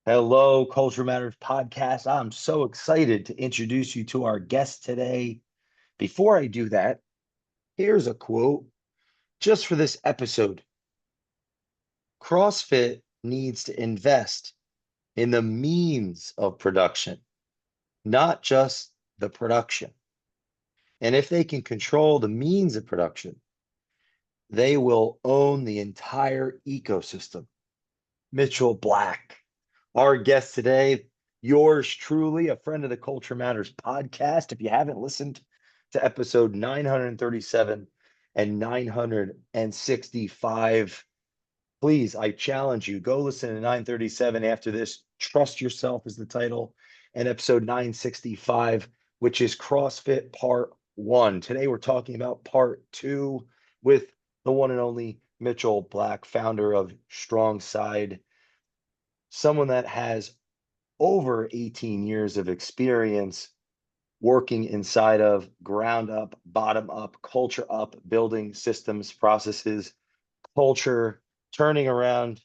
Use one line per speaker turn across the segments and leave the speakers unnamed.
Hello, Culture Matters podcast. I'm so excited to introduce you to our guest today. Before I do that, here's a quote just for this episode. CrossFit needs to invest in the means of production, not just the production. And if they can control the means of production, they will own the entire ecosystem. Mitchell Black, our guest today, yours truly, a friend of the Culture Matters podcast. If you haven't listened to episode 937 and 965, please, I challenge you, go listen to 937 after this. Trust Yourself is the title, and episode 965, which is CrossFit Part 1. Today, we're talking about Part 2 with the one and only Mitchell Black, founder of Strong Side, someone that has over 18 years of experience working inside of ground up, bottom up, culture up, building systems, processes, culture, turning around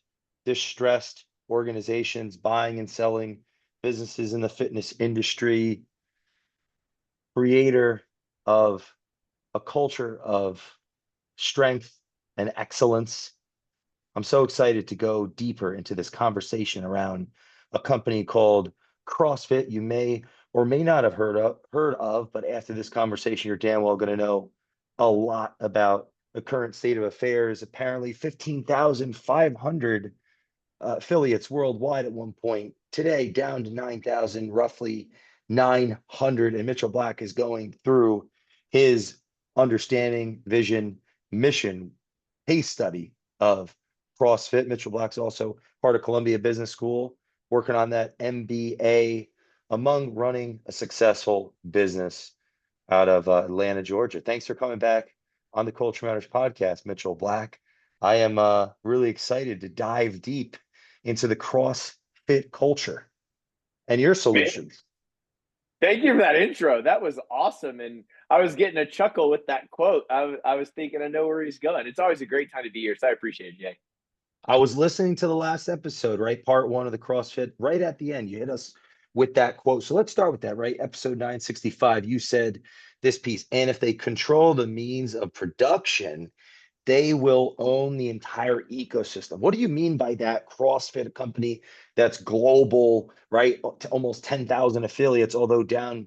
distressed organizations, buying and selling businesses in the fitness industry, creator of a culture of strength and excellence. I'm so excited to go deeper into this conversation around a company called CrossFit. You may or may not have heard of, but after this conversation, you're damn well going to know a lot about the current state of affairs. Apparently, 15,500 affiliates worldwide at one point. Today, down to 9,000, roughly 900. And Mitchell Black is going through his understanding, vision, mission, case study of CrossFit. Mitchell Black's also part of Columbia Business School, working on that MBA, among running a successful business out of Atlanta, Georgia. Thanks for coming back on the Culture Matters podcast, Mitchell Black. I am really excited to dive deep into the CrossFit culture and your
Man,
solutions.
thank you for that intro. That was awesome. And I was getting a chuckle with that quote. I was thinking, I know where he's going. It's always a great time to be here. So I appreciate it, Jay.
I was listening to the last episode, right? Part one of the CrossFit, right at the end. You hit us with that quote. So let's start with that, right? Episode 965, you said this piece. And if they control the means of production, they will own the entire ecosystem. What do you mean by that? CrossFit, a company that's global, right? To almost 10,000 affiliates, although down,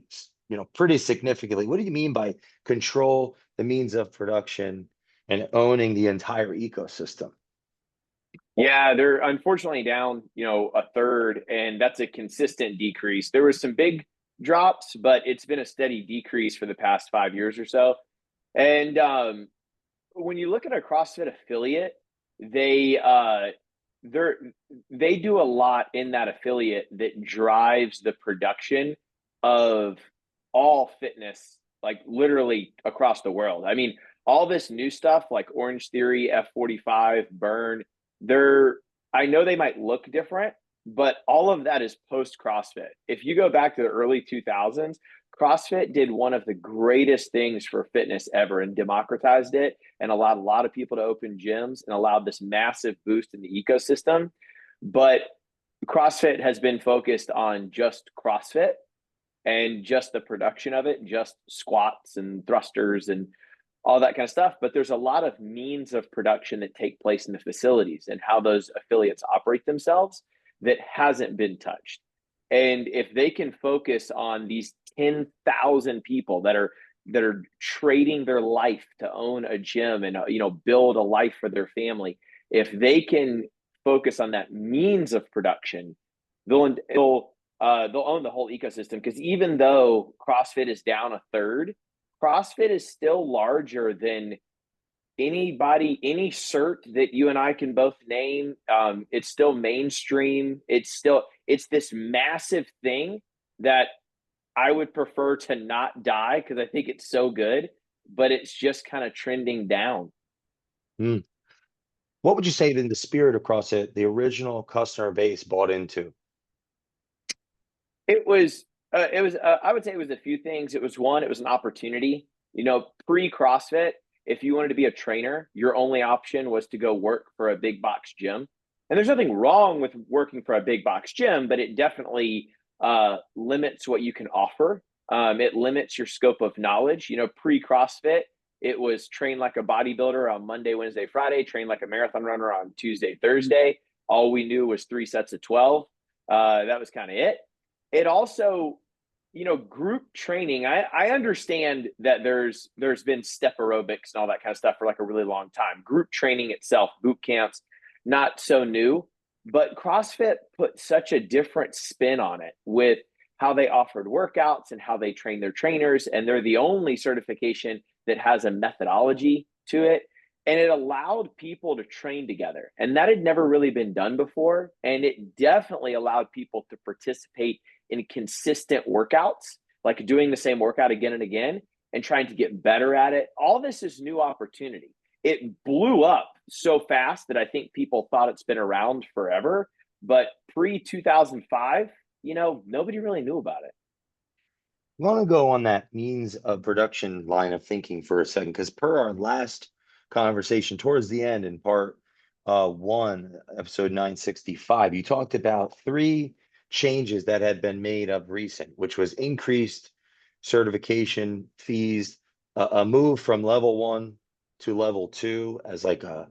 pretty significantly. What do you mean by control the means of production and owning the entire ecosystem?
Yeah, they're unfortunately down, a third, and that's a consistent decrease. There was some big drops, but it's been a steady decrease for the past 5 years or so. And when you look at a CrossFit affiliate, they they're they do a lot in that affiliate that drives the production of all fitness, like literally across the world. I mean, all this new stuff like Orange Theory, F45, Burn, they're I know they might look different, but all of that is post CrossFit. If you go back to the early 2000s, CrossFit did one of the greatest things for fitness ever and democratized it and allowed a lot of people to open gyms and allowed this massive boost in the ecosystem. But CrossFit has been focused on just CrossFit and just the production of it, just squats and thrusters and all that kind of stuff. But there's a lot of means of production that take place in the facilities and how those affiliates operate themselves that hasn't been touched. And if they can focus on these 10,000 people that are trading their life to own a gym and build a life for their family, if they can focus on that means of production, they'll own the whole ecosystem. Because even though CrossFit is down a third, CrossFit is still larger than any cert that you and I can both name. It's still mainstream. It's this massive thing that I would prefer to not die because I think it's so good, but it's just kind of trending down.
Hmm. What would you say in the spirit of CrossFit, the original customer base bought into?
I would say it was a few things. It was one, it was an opportunity. Pre CrossFit, if you wanted to be a trainer, your only option was to go work for a big box gym. And there's nothing wrong with working for a big box gym, but it definitely limits what you can offer. It limits your scope of knowledge. Pre CrossFit, it was train like a bodybuilder on Monday, Wednesday, Friday, train like a marathon runner on Tuesday, Thursday. All we knew was 3 sets of 12. That was kind of it. It also, group training. I understand that there's been step aerobics and all that kind of stuff for like a really long time. Group training itself, boot camps, not so new, but CrossFit put such a different spin on it with how they offered workouts and how they train their trainers. And they're the only certification that has a methodology to it. And it allowed people to train together. And that had never really been done before. And it definitely allowed people to participate in consistent workouts, like doing the same workout again and again and trying to get better at it. All this is new opportunity. It blew up so fast that I think people thought it's been around forever. But pre 2005, nobody really knew about it.
I want to go on that means of production line of thinking for a second, because per our last conversation towards the end in part one, episode 965, you talked about three changes that had been made of recent, which was increased certification fees, a move from level one to level two as like a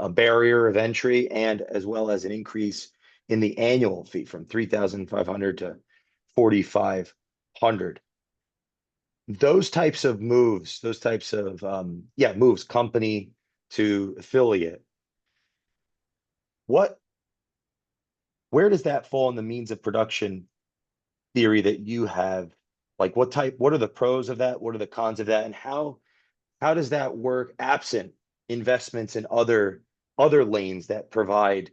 barrier of entry, and as well as an increase in the annual fee from 3,500 to 4,500. Those types of moves, those types of moves, company to affiliate, what where does that fall in the means of production theory that you have? Like what are the pros of that? What are the cons of that? And how does that work absent investments in other lanes that provide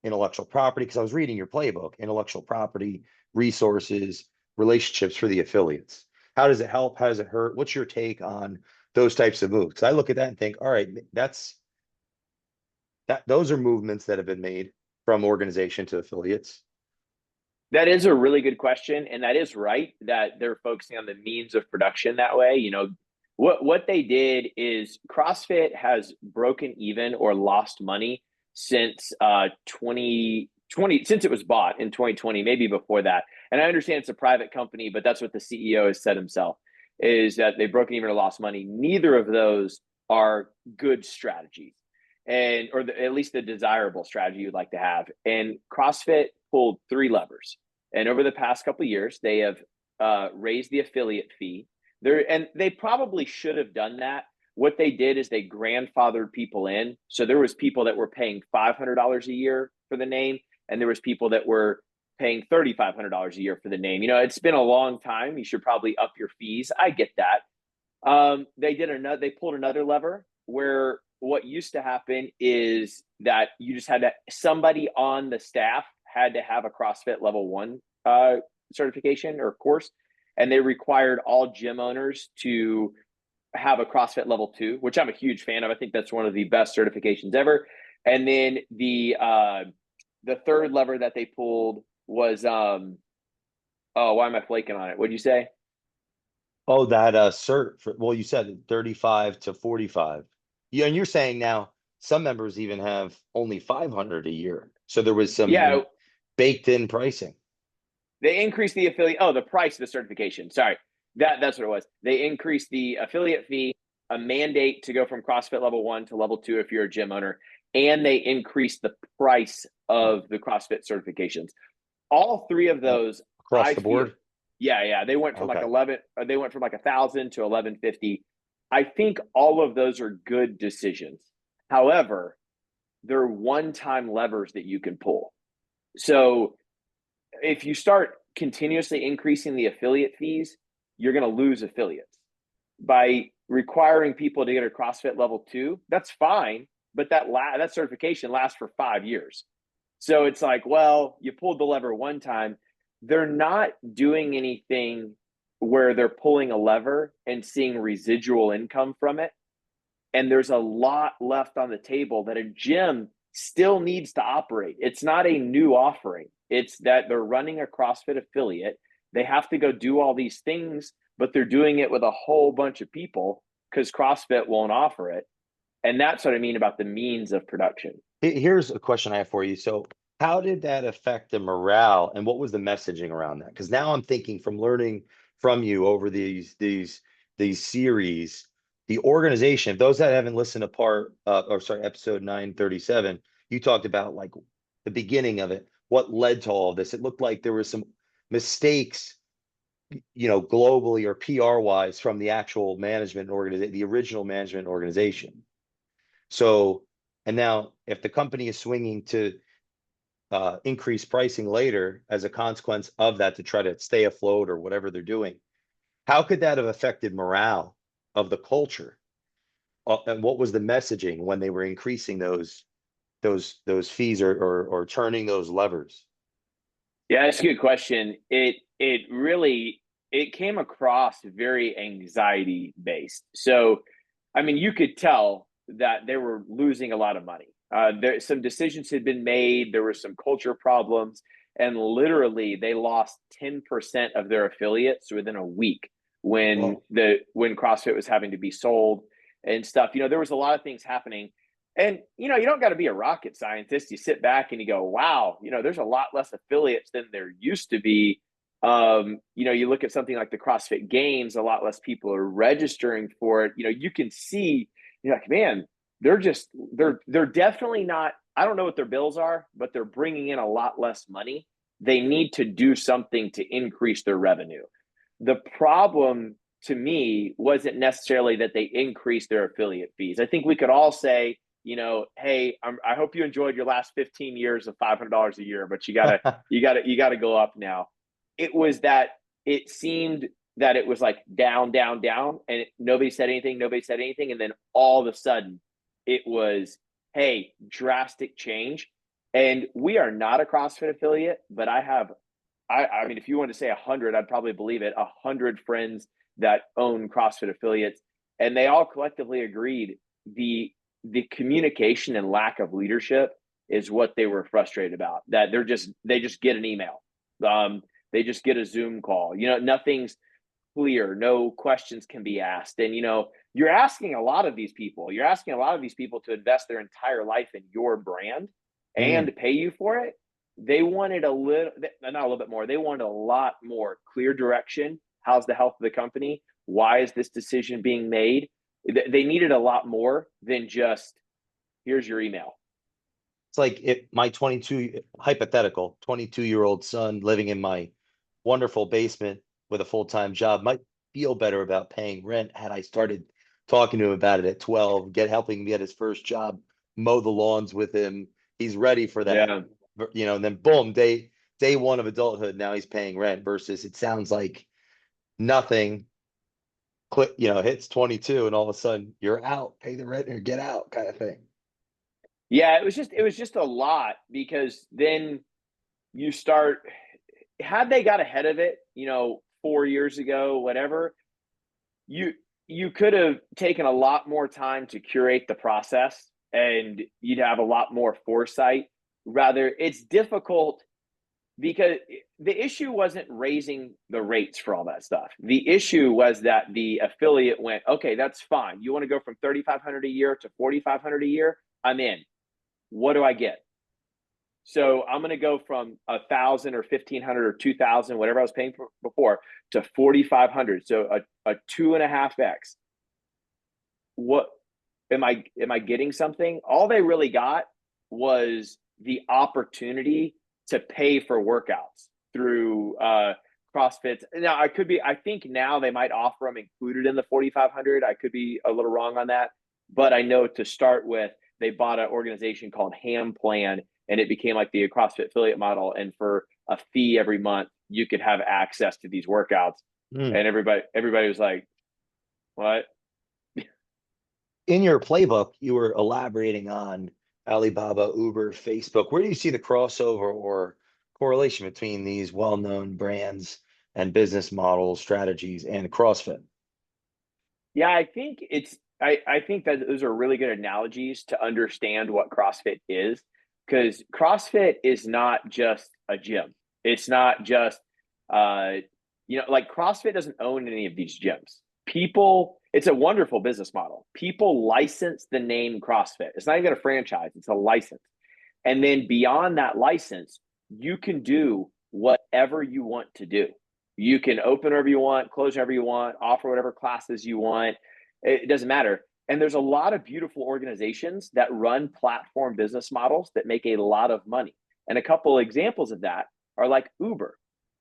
intellectual property? Because I was reading your playbook, intellectual property, resources, relationships for the affiliates. How does it help? How does it hurt? What's your take on those types of moves? Because I look at that and think, all right, those are movements that have been made from organization to affiliates.
That is a really good question. And that is right that they're focusing on the means of production that way. What they did is CrossFit has broken even or lost money since 2020, since it was bought in 2020, maybe before that. And I understand it's a private company, but that's what the CEO has said himself, is that they've broken even or lost money. Neither of those are good strategies, at least the desirable strategy you'd like to have. And CrossFit pulled three levers. And over the past couple of years, they have raised the affiliate fee. They probably should have done that. What they did is they grandfathered people in. So there was people that were paying $500 a year for the name, and there was people that were paying $3,500 a year for the name. It's been a long time. You should probably up your fees. I get that. They pulled another lever where what used to happen is that you just had somebody on the staff had to have a CrossFit level one certification or course, and they required all gym owners to have a CrossFit level two, which I'm a huge fan of. I think that's one of the best certifications ever. And then the third lever that they pulled was why am I flaking on it? What'd you say?
Oh, that cert for, well, you said 35 to 45. Yeah, and you're saying now some members even have only 500 a year. So there was some
Yeah,
baked in pricing.
they increased the affiliate. Oh, the price of the certification. Sorry, that's what it was. They increased the affiliate fee, a mandate to go from CrossFit level one to level two if you're a gym owner, and they increased the price of the CrossFit certifications. All three of those,
Across
I
the
feel,
board.
yeah, they went from like
Okay.
11. They went from like 1,000 to 1,150. I think all of those are good decisions. However, they're one-time levers that you can pull. So if you start continuously increasing the affiliate fees, you're going to lose affiliates. By requiring people to get a CrossFit level two, that's fine, but that certification lasts for 5 years. So it's like, well, you pulled the lever one time. They're not doing anything where they're pulling a lever and seeing residual income from it. And there's a lot left on the table that a gym still needs to operate. It's not a new offering. It's that they're running a CrossFit affiliate. They have to go do all these things, but they're doing it with a whole bunch of people because CrossFit won't offer it. And that's what I mean about the means of production.
Here's a question I have for you. So, how did that affect the morale, and what was the messaging around that? Because now I'm thinking from learning from you over these series, the organization. Those that haven't listened to episode 937, you talked about like the beginning of it, what led to all of this. It looked like there were some mistakes, globally or PR wise from the actual management organization, the original management organization. So, and now if the company is swinging to increase pricing later as a consequence of that to try to stay afloat or whatever they're doing, how could that have affected morale of the culture? And what was the messaging when they were increasing those fees or turning those levers?
Yeah, that's a good question. It really it came across very anxiety based. So, I mean, you could tell that they were losing a lot of money. There some decisions had been made. There were some culture problems, and literally they lost 10% of their affiliates within a week
Whoa.
when CrossFit was having to be sold and stuff. There was a lot of things happening. And you don't got to be a rocket scientist. You sit back and you go, "Wow, there's a lot less affiliates than there used to be." You look at something like the CrossFit Games, a lot less people are registering for it. You can see, you're like, man, they're definitely not. I don't know what their bills are, but they're bringing in a lot less money. They need to do something to increase their revenue. The problem to me wasn't necessarily that they increased their affiliate fees. I think we could all say, hey, I hope you enjoyed your last 15 years of $500 a year, but you gotta go up now. It was that it seemed that it was like down, down, down, and nobody said anything, and then all of a sudden, it was, hey, drastic change. And we are not a CrossFit affiliate, but I mean, if you want to say 100, I'd probably believe it. 100 friends that own CrossFit affiliates, and they all collectively agreed the communication and lack of leadership is what they were frustrated about. That they just get an email, they just get a Zoom call. Nothing's clear, no questions can be asked, and you're asking a lot of these people. You're asking a lot of these people to invest their entire life in your brand
Mm.
and pay you for it. They wanted a little, not a little bit more. They wanted a lot more clear direction. How's the health of the company? Why is this decision being made? They needed a lot more than just here's your email.
It's like if my hypothetical 22-year-old son living in my wonderful basement with a full-time job might feel better about paying rent had I started talking to him about it at 12, helping him get his first job, mow the lawns with him. He's ready for that,
Yeah.
and then boom, day one of adulthood, now he's paying rent versus it sounds like nothing click, hits 22 and all of a sudden you're out, pay the rent or get out kind of thing.
Yeah, it was just a lot because then you start had they got ahead of it, 4 years ago, whatever, you you could have taken a lot more time to curate the process and you'd have a lot more foresight. Rather, it's difficult because the issue wasn't raising the rates for all that stuff. The issue was that the affiliate went, okay, that's fine. You want to go from 3,500 a year to 4,500 a year? I'm in. What do I get? So I'm going to go from 1,000 or 1,500 or 2,000, whatever I was paying for before, to 4,500. So a 2.5x. What am I getting something? All they really got was the opportunity to pay for workouts through CrossFit. Now I think now they might offer them included in the 4,500. I could be a little wrong on that, but I know to start with, they bought an organization called Ham Plan, and it became like the CrossFit affiliate model. And for a fee every month, you could have access to these workouts.
Mm.
And everybody was like, "What?"
In your playbook, you were elaborating on Alibaba, Uber, Facebook. Where do you see the crossover or correlation between these well-known brands and business models, strategies, and CrossFit?
Yeah, I think that those are really good analogies to understand what CrossFit is, because CrossFit is not just a gym. It's not just like CrossFit doesn't own any of these gyms. People It's a wonderful business model. People license the name CrossFit. It's not even a franchise, it's a license. And then beyond that license, you can do whatever you want to do. You can open wherever you want, close wherever you want, offer whatever classes you want. It doesn't matter. And there's a lot of beautiful organizations that run platform business models that make a lot of money. And a couple examples of that are like Uber.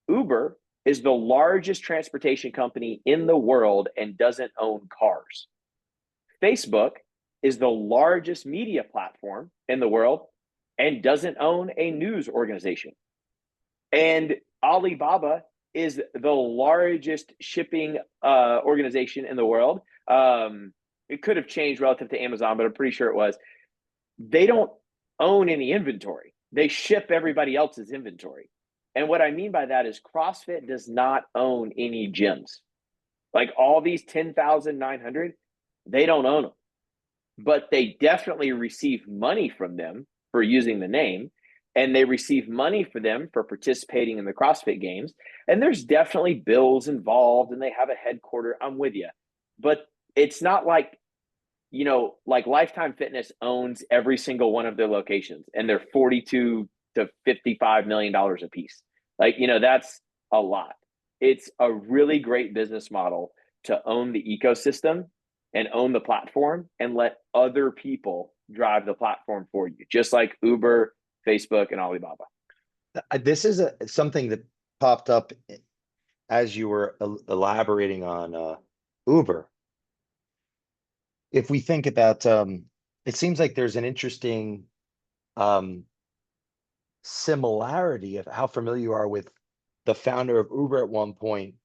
Uber is the largest transportation company in the world and doesn't own cars. Facebook is the largest media platform in the world and doesn't own a news organization. And Alibaba is the largest shipping organization in the world. It could have changed relative to Amazon, but I'm pretty sure it was. They don't own any inventory. They ship everybody else's inventory. And what I mean by that is CrossFit does not own any gyms. Like all these 10,900, they don't own them. But they definitely receive money from them for using the name, and they receive money for them for participating in the CrossFit games. And there's definitely bills involved, and they have a headquarter. I'm with you. But it's not like, like Lifetime Fitness owns every single one of their locations, and they're 42 to $55 million a piece. Like, that's a lot. It's a really great business model to own the ecosystem and own the platform and let other people drive the platform for you, just like Uber, Facebook, and Alibaba.
This is something that popped up as you were elaborating on Uber. If we think about, it seems like there's an interesting um, similarity of how familiar you are with the founder of Uber at one point.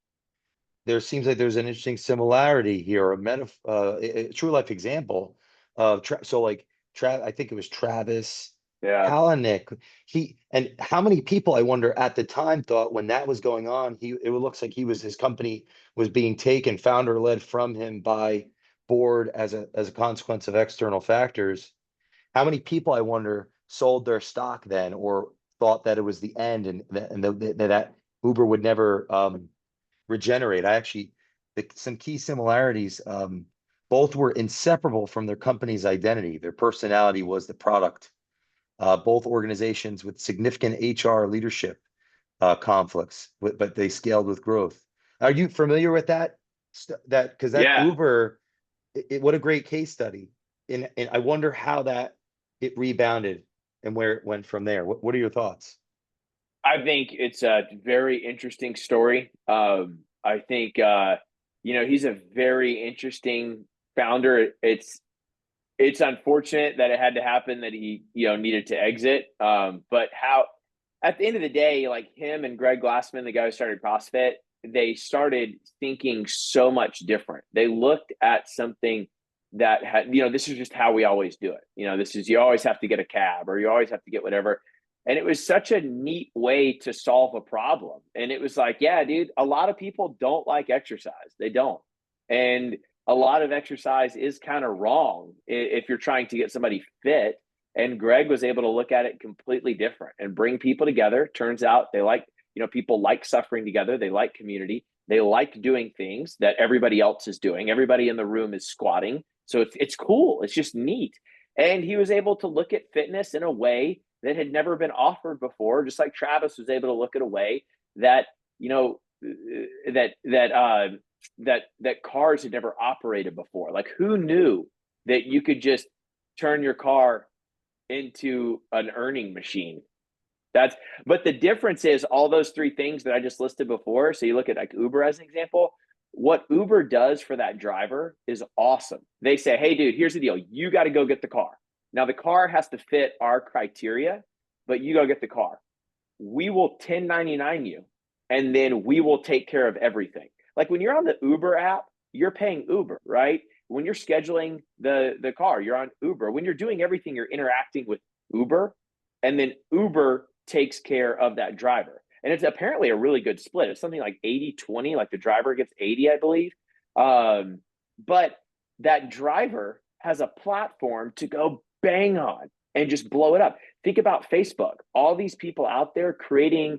There seems like there's an interesting similarity here, a true life example of I think it was Travis
Yeah.
Kalanick. And how many people I wonder at the time thought when that was going on, it looks like his company was being taken founder led from him by board as a consequence of external factors. How many people I wonder sold their stock then or thought that it was the end that Uber would never regenerate. Some key similarities. Both were inseparable from their company's identity. Their personality was the product. Both organizations with significant HR leadership conflicts, but they scaled with growth. Are you familiar with that? Because that
Yeah.
Uber, what a great case study. And I wonder how it rebounded and where it went from there. What are your thoughts?
I think it's a very interesting story. I think, he's a very interesting founder. It's unfortunate that it had to happen that he, needed to exit. But how, at the end of the day, like him and Greg Glassman, the guy who started CrossFit, they started thinking so much different. They looked at something that had, this is just how we always do it. This is, you always have to get a cab or you always have to get whatever. And it was such a neat way to solve a problem. And it was like, yeah, dude, a lot of people don't like exercise. They don't. And a lot of exercise is kind of wrong if you're trying to get somebody fit. And Greg was able to look at it completely different and bring people together. Turns out they like, people like suffering together. They like community. They like doing things that everybody else is doing. Everybody in the room is squatting. So it's cool. It's just neat. And he was able to look at fitness in a way that had never been offered before, just like Travis was able to look at a way that, that cars had never operated before. Like who knew that you could just turn your car into an earning machine? But the difference is all those three things that I just listed before. So you look at like Uber as an example. What Uber does for that driver is awesome. They say, hey, dude, here's the deal. You got to go get the car. Now, the car has to fit our criteria, but you go get the car. We will 1099 you, and then we will take care of everything. Like when you're on the Uber app, you're paying Uber, right? When you're scheduling the car, you're on Uber. When you're doing everything, you're interacting with Uber, and then Uber takes care of that driver. And it's apparently a really good split. It's something like 80-20, like the driver gets 80, I believe. But that driver has a platform to go bang on and just blow it up. Think about Facebook. All these people out there creating,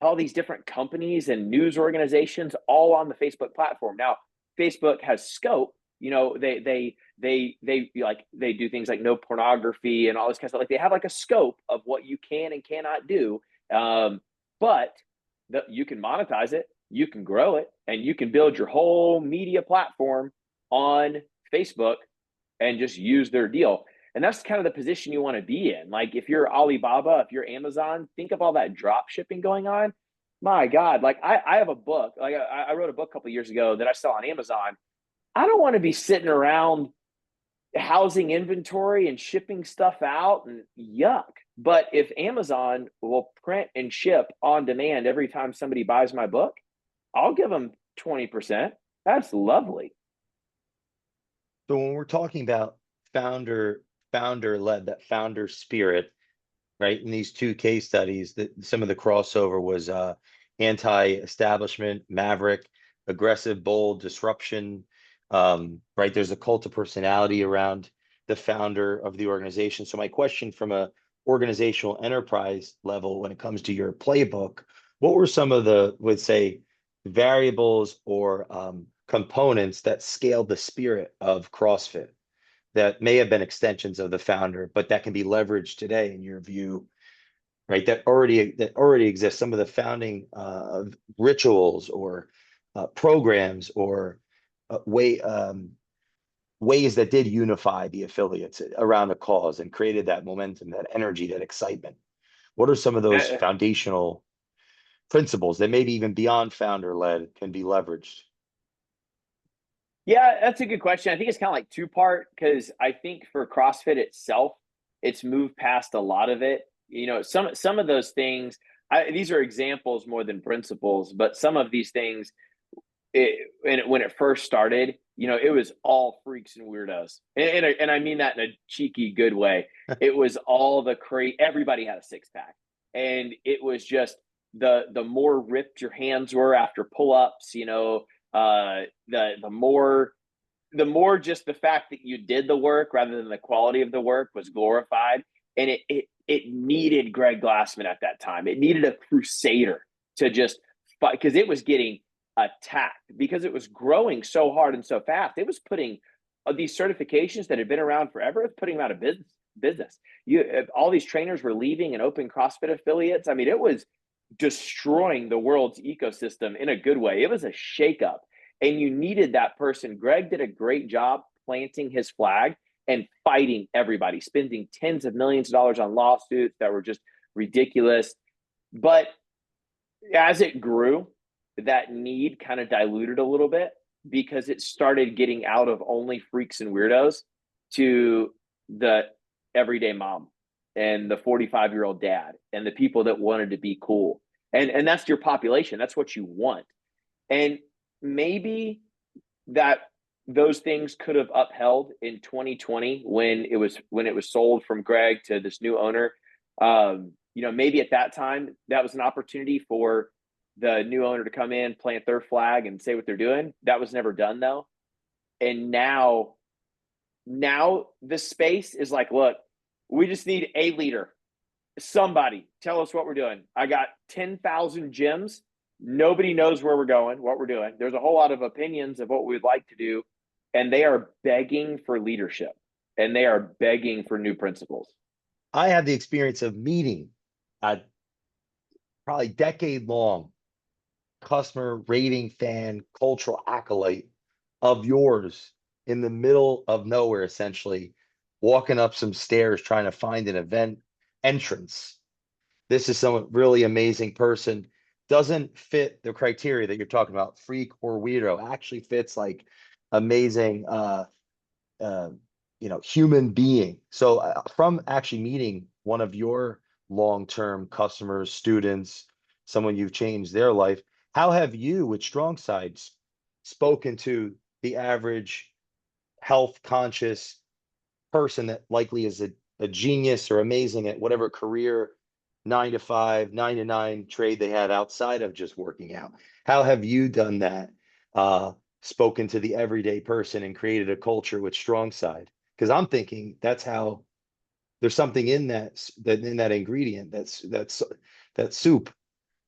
all these different companies and news organizations all on the Facebook platform. Now, Facebook has scope. They do things like no pornography and all this kind of stuff. Like they have like a scope of what you can and cannot do. But you can monetize it, you can grow it, and you can build your whole media platform on Facebook and just use their deal. And that's kind of the position you want to be in. Like if you're Alibaba, if you're Amazon, think of all that drop shipping going on. My God, like I have a book, like I wrote a book a couple of years ago that I sell on Amazon. I don't want to be sitting around housing inventory and shipping stuff out and yuck. But if Amazon will print and ship on demand every time somebody buys my book, I'll give them 20%. That's lovely.
So when we're talking about founder led, that founder spirit, right? In these two case studies, that some of the crossover was anti-establishment, maverick, aggressive, bold, disruption. Right? There's a cult of personality around the founder of the organization. So my question from a organizational enterprise level, when it comes to your playbook, what were some of the, would say, variables or components that scaled the spirit of CrossFit that may have been extensions of the founder, but that can be leveraged today in your view, right? That already exists. Some of the founding rituals or programs or ways that did unify the affiliates around a cause and created that momentum, that energy, that excitement. What are some of those
Uh,
foundational principles that maybe even beyond founder led can be leveraged?
Yeah, that's a good question. I think it's kind of like two part because I think for CrossFit itself, it's moved past a lot of it. Some of those things. These are examples more than principles, but some of these things, when it first started, it was all freaks and weirdos, and I mean that in a cheeky good way. It was all the everybody had a six pack, and it was just the more ripped your hands were after pull ups, the more just the fact that you did the work rather than the quality of the work was glorified. And it needed Greg Glassman at that time. It needed a crusader to just fight because it was getting attacked because it was growing so hard and so fast. It was putting these certifications that had been around forever, it's putting them out of business. All these trainers were leaving and open CrossFit affiliates. I mean, it was destroying the world's ecosystem in a good way. It was a shakeup, and you needed that person. Greg did a great job planting his flag and fighting everybody, spending tens of millions of dollars on lawsuits that were just ridiculous. But as it grew, that need kind of diluted a little bit because it started getting out of only freaks and weirdos to the everyday mom and the 45-year-old dad and the people that wanted to be cool. And that's your population. That's what you want. And maybe that those things could have upheld in 2020 when it was sold from Greg to this new owner. Maybe at that time that was an opportunity for the new owner to come in, plant their flag, and say what they're doing. That was never done though. And now the space is like, look, we just need a leader. Somebody tell us what we're doing. I got 10,000 gyms. Nobody knows where we're going, what we're doing. There's a whole lot of opinions of what we'd like to do, and they are begging for leadership and they are begging for new principles.
I had the experience of meeting a probably decade long customer rating fan cultural acolyte of yours in the middle of nowhere, essentially walking up some stairs trying to find an event entrance. This is some really amazing person. Doesn't fit the criteria that you're talking about, freak or weirdo. Actually fits like amazing uh human being. So from actually meeting one of your long-term customers, students, someone you've changed their life, how have you with strong sides spoken to the average health conscious person that likely is a genius or amazing at whatever career, 9 to 5, 9 to 9 trade they have outside of just working out? How have you done that? Spoken to the everyday person and created a culture with strong side? Because I'm thinking that's how there's something in that ingredient that's that soup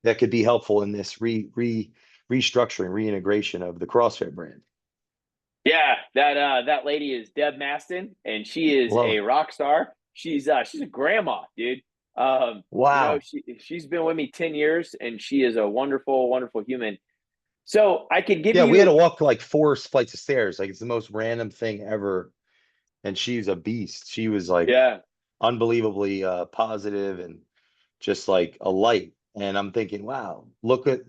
that could be helpful in this restructuring, reintegration of the CrossFit brand.
Yeah, that lady is Deb Maston, and she is
Love
a
it.
rock star. She's a grandma, dude.
Wow.
She's been with me 10 years, and she is a wonderful, wonderful human. So I could give
Yeah, we had
you,
to walk like 4 flights of stairs. Like it's the most random thing ever. And she's a beast. She was like
yeah,
unbelievably positive and just like a light. And I'm thinking, wow, look at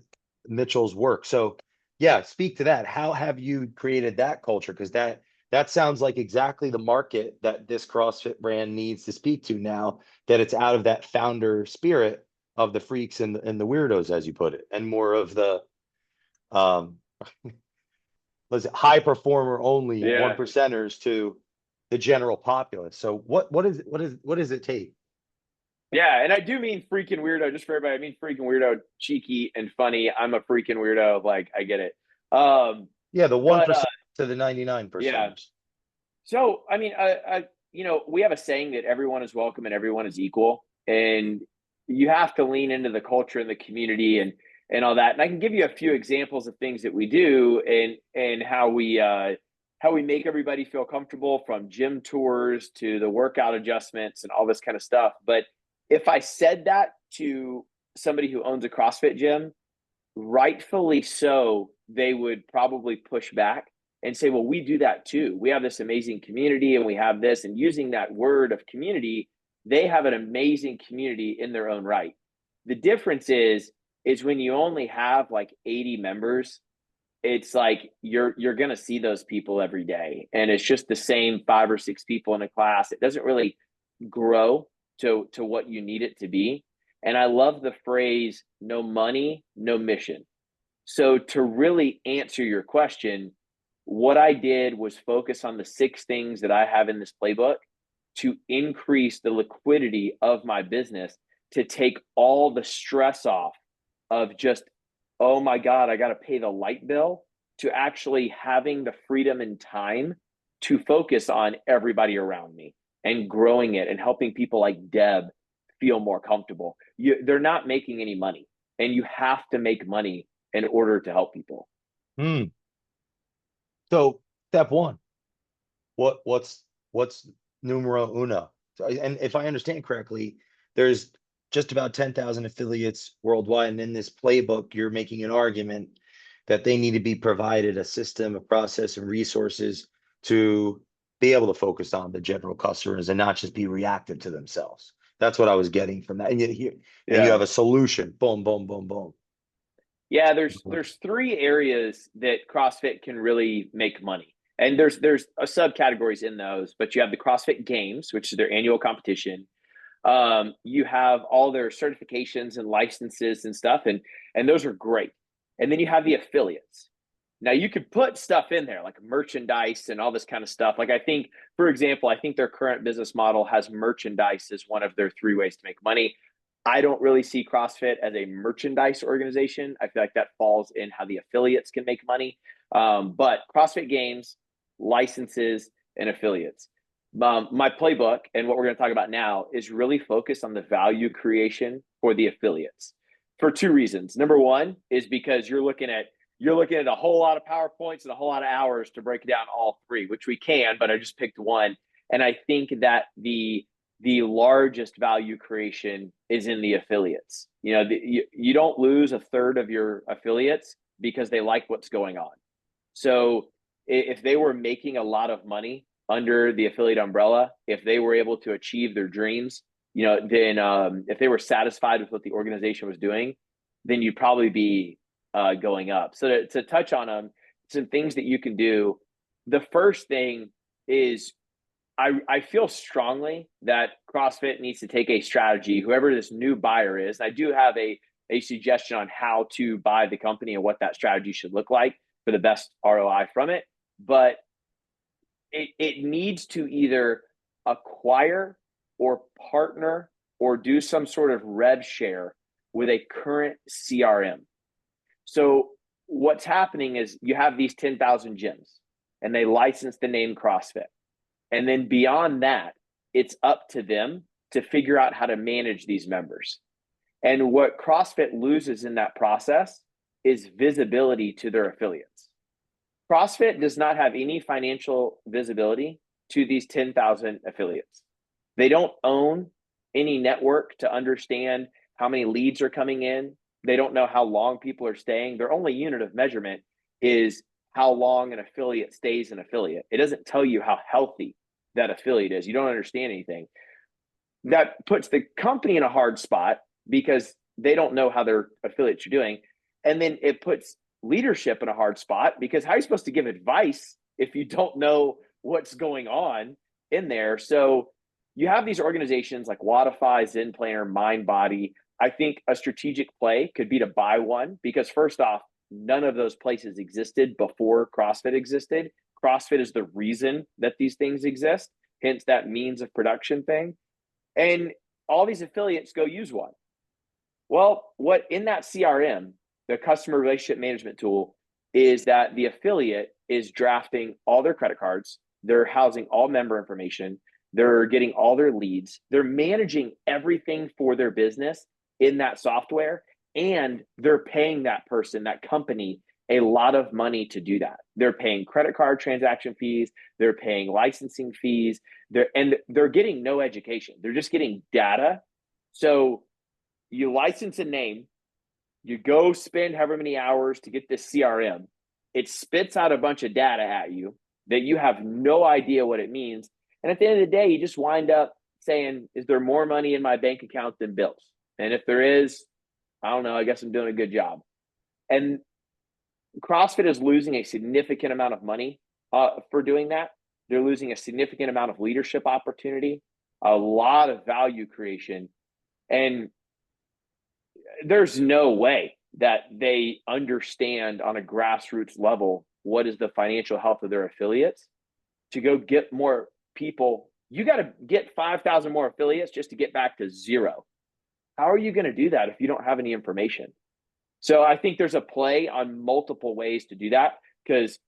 Mitchell's work. So yeah, speak to that. How have you created that culture? Because that sounds like exactly the market that this CrossFit brand needs to speak to now that it's out of that founder spirit of the freaks and the weirdos, as you put it, and more of the um let's say high performer only one
yeah.
percenters to the general populace. So what does it take?
Yeah, and I do mean freaking weirdo, just for everybody. I mean freaking weirdo, cheeky and funny. I'm a freaking weirdo. Like, I get it. Um,
Yeah, the
but
1% to the 99
yeah.
percenters.
So, I mean, we have a saying that everyone is welcome and everyone is equal, and you have to lean into the culture and the community and all that. And I can give you a few examples of things that we do and how we make everybody feel comfortable, from gym tours to the workout adjustments and all this kind of stuff. But if I said that to somebody who owns a CrossFit gym, rightfully so, they would probably push back and say, well, we do that too. We have this amazing community and we have this. And using that word of community, they have an amazing community in their own right. The difference is when you only have like 80 members, it's like you're going to see those people every day, and it's just the same 5 or 6 people in a class. It doesn't really grow to what you need it to be. And I love the phrase, no money, no mission. So to really answer your question, what I did was focus on the 6 things that I have in this playbook to increase the liquidity of my business, to take all the stress off of just, oh my God, I got to pay the light bill, to actually having the freedom and time to focus on everybody around me and growing it and helping people like Deb feel more comfortable. They're not making any money, and you have to make money in order to help people.
Hmm. So step one, what's numero uno? So, and if I understand correctly, there's just about 10,000 affiliates worldwide. And in this playbook, you're making an argument that they need to be provided a system, a process, and resources to be able to focus on the general customers and not just be reactive to themselves. That's what I was getting from that. And you
Yeah.
have a solution. Boom, boom, boom, boom.
Yeah, there's 3 areas that CrossFit can really make money. And there's a subcategories in those, but you have the CrossFit Games, which is their annual competition. You have all their certifications and licenses and stuff, and those are great. And then you have the affiliates. Now you could put stuff in there like merchandise and all this kind of stuff. Like, I think, for example, I think their current business model has merchandise as one of their 3 ways to make money. I don't really see CrossFit as a merchandise organization. I feel like that falls in how the affiliates can make money. But CrossFit Games, licenses, and affiliates. My playbook and what we're going to talk about now is really focused on the value creation for the affiliates for 2 reasons. Number one is because you're looking at a whole lot of PowerPoints and a whole lot of hours to break down all 3, which we can, but I just picked one. And I think that the largest value creation is in the affiliates. You don't lose a third of your affiliates because they like what's going on. So if they were making a lot of money under the affiliate umbrella, if they were able to achieve their dreams, then if they were satisfied with what the organization was doing, then you'd probably be going up. So to touch on them, some things that you can do. The first thing is, I feel strongly that CrossFit needs to take a strategy, whoever this new buyer is. I do have a suggestion on how to buy the company and what that strategy should look like for the best ROI from it. But it needs to either acquire or partner or do some sort of rev share with a current CRM. So what's happening is you have these 10,000 gyms and they license the name CrossFit. And then beyond that, it's up to them to figure out how to manage these members. And what CrossFit loses in that process is visibility to their affiliates. CrossFit does not have any financial visibility to these 10,000 affiliates. They don't own any network to understand how many leads are coming in. They don't know how long people are staying. Their only unit of measurement is how long an affiliate stays an affiliate. It doesn't tell you how healthy that affiliate is. You don't understand anything. That puts the company in a hard spot because they don't know how their affiliates are doing. And then it puts leadership in a hard spot because how are you supposed to give advice if you don't know what's going on in there? So you have these organizations like Wodify, Zen Planner, MindBody. I think a strategic play could be to buy one because first off, none of those places existed before CrossFit existed. CrossFit is the reason that these things exist, hence that means of production thing. And all these affiliates go use one. Well, what in that CRM, the customer relationship management tool, is that the affiliate is drafting all their credit cards, they're housing all member information, they're getting all their leads, they're managing everything for their business in that software, and they're paying that person, that company, a lot of money to do that. They're paying credit card transaction fees, they're paying licensing fees, they're getting no education. They're just getting data. So you license a name, you go spend however many hours to get this CRM. It spits out a bunch of data at you that you have no idea what it means. And at the end of the day, you just wind up saying, is there more money in my bank account than bills? And if there is, I don't know, I guess I'm doing a good job. And CrossFit is losing a significant amount of money for doing that. They're losing a significant amount of leadership opportunity, a lot of value creation. And there's no way that they understand on a grassroots level what is the financial health of their affiliates to go get more people. You got to get 5,000 more affiliates just to get back to zero. How are you going to do that if you don't have any information? So I think there's a play on multiple ways to do that because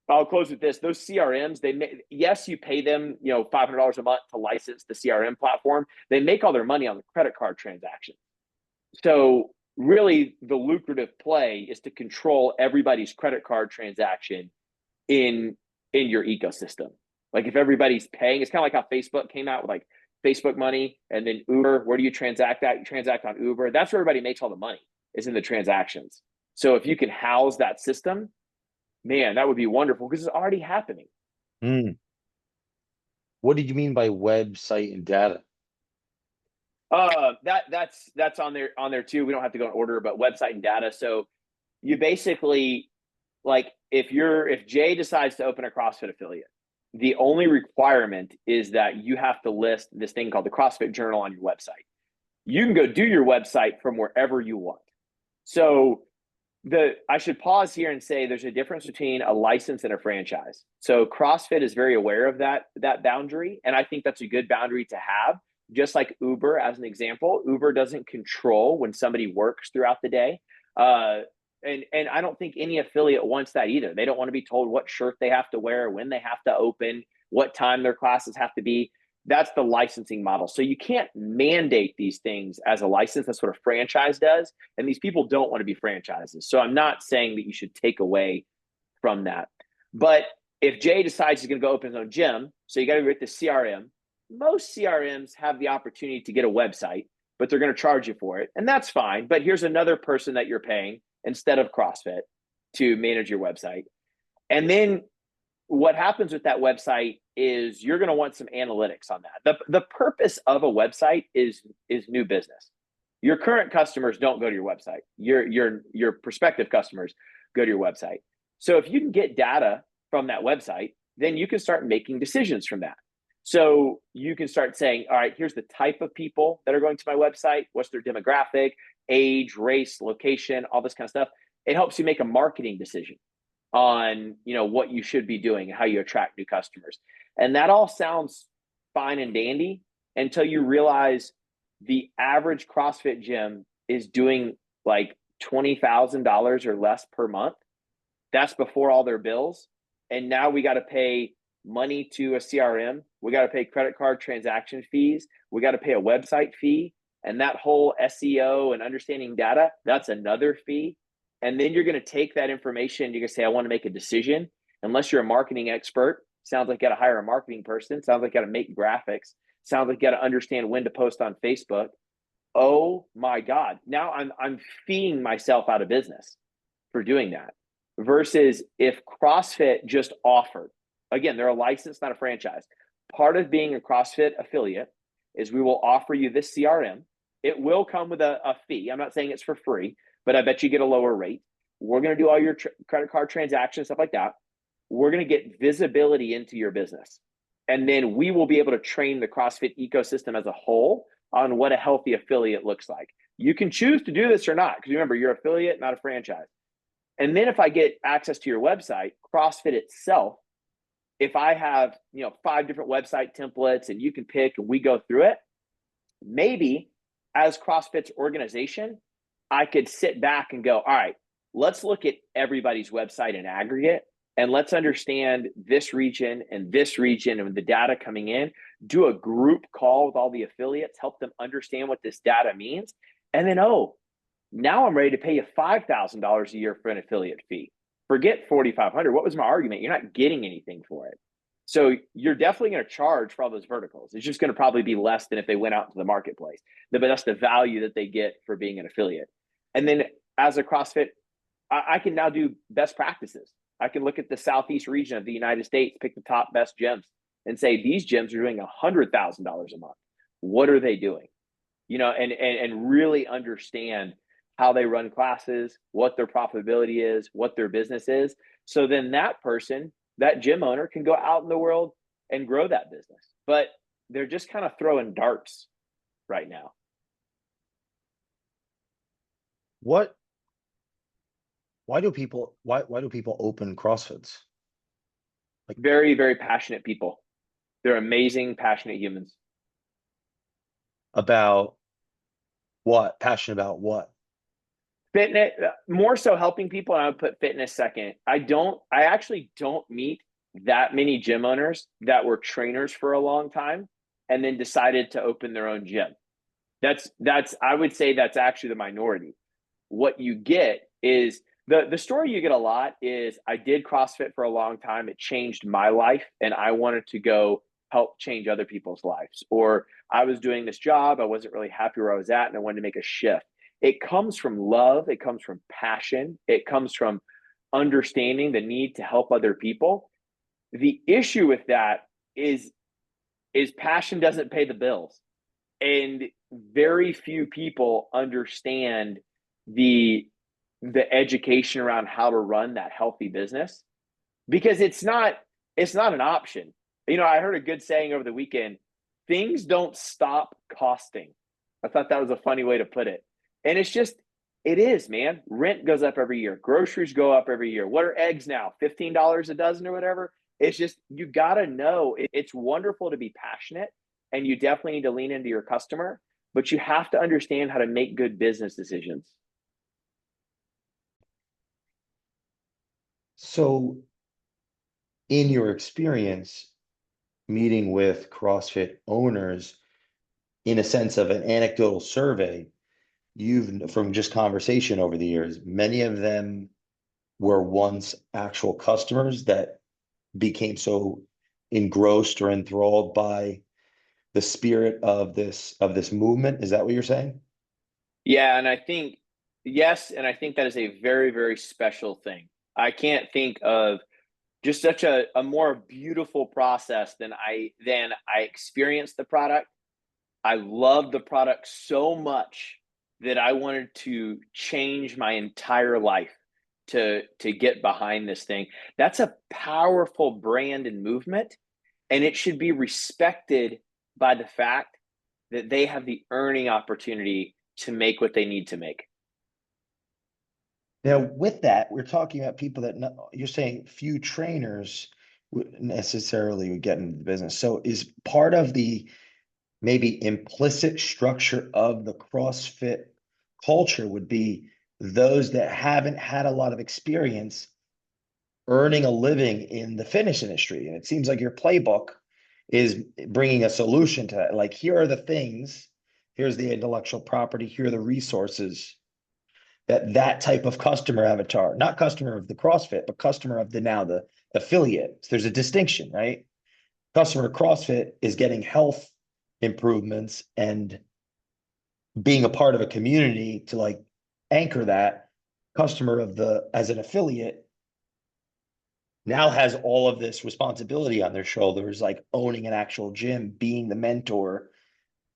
I'll close with this. Those CRMs, yes, you pay them, $500 a month to license the CRM platform. They make all their money on the credit card transaction. So really the lucrative play is to control everybody's credit card transaction in your ecosystem. Like if everybody's paying, it's kind of like how Facebook came out with like Facebook money and then Uber. Where do you transact that? You transact on Uber. That's where everybody makes all the money, is in the transactions. So if you can house that system, man, that would be wonderful because it's already happening.
What did you mean by website and data?
That's on there too. We don't have to go in order, but website and data. So you basically, like if Jay decides to open a CrossFit affiliate, the only requirement is that you have to list this thing called the CrossFit Journal on your website. You can go do your website from wherever you want. So I should pause here and say there's a difference between a license and a franchise. So CrossFit is very aware of that boundary. And I think that's a good boundary to have. Just like Uber, as an example, Uber doesn't control when somebody works throughout the day. And I don't think any affiliate wants that either. They don't want to be told what shirt they have to wear, when they have to open, what time their classes have to be. That's the licensing model. So you can't mandate these things as a license. That's what a franchise does. And these people don't want to be franchises. So I'm not saying that you should take away from that. But if Jay decides he's going to go open his own gym, so you got to get the CRM. Most CRMs have the opportunity to get a website, but they're going to charge you for it. And that's fine. But here's another person that you're paying instead of CrossFit to manage your website. And then what happens with that website is you're going to want some analytics on that. The purpose of a website is new business. Your current customers don't go to your website. Your prospective customers go to your website. So if you can get data from that website, then you can start making decisions from that. So you can start saying, all right, here's the type of people that are going to my website. What's their demographic, age, race, location, all this kind of stuff. It helps you make a marketing decision on, what you should be doing and how you attract new customers. And that all sounds fine and dandy until you realize the average CrossFit gym is doing like $20,000 or less per month. That's before all their bills. And now we got to pay money to a CRM. We got to pay credit card transaction fees. We got to pay a website fee. And that whole SEO and understanding data, that's another fee. And then you're going to take that information. You're going to say, I want to make a decision. Unless you're a marketing expert, sounds like you got to hire a marketing person. Sounds like you got to make graphics. Sounds like you got to understand when to post on Facebook. Oh my God. Now I'm feeing myself out of business for doing that. Versus if CrossFit just offered, again, they're a license, not a franchise. Part of being a CrossFit affiliate is we will offer you this CRM. It will come with a fee. I'm not saying it's for free, but I bet you get a lower rate. We're going to do all your credit card transactions, stuff like that. We're going to get visibility into your business. And then we will be able to train the CrossFit ecosystem as a whole on what a healthy affiliate looks like. You can choose to do this or not, because remember, you're an affiliate, not a franchise. And then if I get access to your website, CrossFit itself, if I have, 5 different website templates and you can pick and we go through it, maybe as CrossFit's organization, I could sit back and go, all right, let's look at everybody's website in aggregate and let's understand this region and the data coming in, do a group call with all the affiliates, help them understand what this data means. And then, now I'm ready to pay you $5,000 a year for an affiliate fee. Forget $4,500. What was my argument? You're not getting anything for it. So you're definitely going to charge for all those verticals. It's just going to probably be less than if they went out to the marketplace. But that's the value that they get for being an affiliate. And then as a CrossFit, I can now do best practices. I can look at the Southeast region of the United States, pick the top best gyms and say, these gyms are doing $100,000 a month. What are they doing? And really understand how they run classes, what their profitability is, what their business is. So then that person, that gym owner, can go out in the world and grow that business. But they're just kind of throwing darts right now.
What, why do people open CrossFits?
Very, very passionate people. They're amazing, passionate humans.
About what? Passionate about what?
Fitness, more so helping people, and I would put fitness second. I actually don't meet that many gym owners that were trainers for a long time and then decided to open their own gym. I would say that's actually the minority. What you get is the story you get a lot is, I did CrossFit for a long time. It changed my life and I wanted to go help change other people's lives. Or I was doing this job, I wasn't really happy where I was at and I wanted to make a shift. It comes from love. It comes from passion. It comes from understanding the need to help other people. The issue with that is passion doesn't pay the bills. And very few people understand the education around how to run that healthy business, because it's not an option. I heard a good saying over the weekend, things don't stop costing. I thought that was a funny way to put it. And it is, man. Rent goes up every year. Groceries go up every year. What are eggs now? $15 a dozen or whatever. It's just, you got to know it's wonderful to be passionate and you definitely need to lean into your customer, but you have to understand how to make good business decisions.
So in your experience meeting with CrossFit owners, in a sense of an anecdotal survey, from just conversation over the years, many of them were once actual customers that became so engrossed or enthralled by the spirit of this movement. Is that what you're saying?
Yeah, and I think yes, and I think that is a very, very special thing. I can't think of just such a more beautiful process than I experienced the product. I loved the product so much that I wanted to change my entire life to get behind this thing. That's a powerful brand and movement, and it should be respected by the fact that they have the earning opportunity to make what they need to make.
Now, with that, we're talking about people that you're saying few trainers necessarily would get into the business. So is part of the maybe implicit structure of the CrossFit culture would be those that haven't had a lot of experience earning a living in the fitness industry. And it seems like your playbook is bringing a solution to that. Like, here are the things, here's the intellectual property, here are the resources. that type of customer avatar, not customer of the CrossFit, but customer of the affiliate. So there's a distinction, right? Customer CrossFit is getting health improvements and being a part of a community to like anchor that. Customer of the as an affiliate now has all of this responsibility on their shoulders, like owning an actual gym, being the mentor